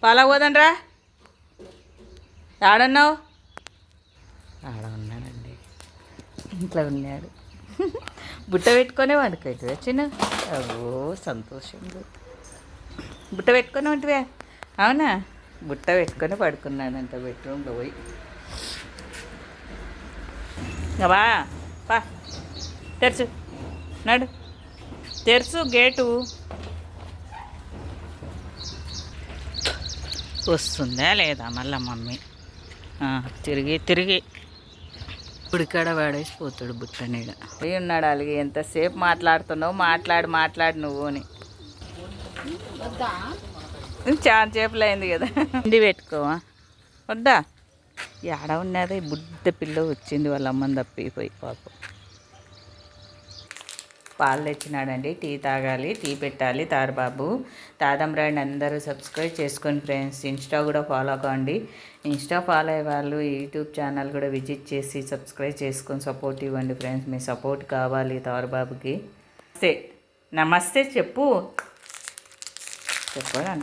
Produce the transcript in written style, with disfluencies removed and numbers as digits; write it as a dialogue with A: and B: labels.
A: పాలకు పోదండ్రా. ఆడున్నావు? ఆడ ఉన్నాడండి, ఇంట్లో ఉన్నాడు. బుట్ట పెట్టుకొని వండుకోవట్వే చిన్న. ఓ సంతోషంగా బుట్ట పెట్టుకొని ఉంటివే. అవునా? బుట్ట పెట్టుకొని పడుకున్నాడంట బెడ్రూమ్లో పోయి. బా పా తెరుచు, నడు తెరుచు గేటు. వస్తుందా లేదా మళ్ళా మమ్మీ? తిరిగి తిరిగి ఉడికాడ వాడేసిపోతాడు బుట్ట నీడ. పోయి ఉన్నాడు అలాగే. ఎంతసేపు మాట్లాడుతున్నావు? మాట్లాడు నువ్వు అని. చాలా చేపలు అయింది కదా. ఇండి పెట్టుకోవా? వద్దా? ఏడ ఉన్నది బుడ్డ పిల్ల వచ్చింది వాళ్ళ అమ్మని తప్పిపోయి పాపం. పాలు తెచ్చినాడండి. టీ తాగాలి, టీ పెట్టాలి. తారబాబు తాదంరాండి. అందరూ సబ్స్క్రైబ్ చేసుకోండి ఫ్రెండ్స్. ఇన్స్టా కూడా ఫాలో అవ్వండి. ఇన్స్టా ఫాలో అయ్యే వాళ్ళు యూట్యూబ్ ఛానల్ కూడా విజిట్ చేసి సబ్స్క్రైబ్ చేసుకొని సపోర్ట్ ఇవ్వండి ఫ్రెండ్స్. మీ సపోర్ట్ కావాలి తారబాబుకి. నమస్తే చెప్పు చెప్పాలంట.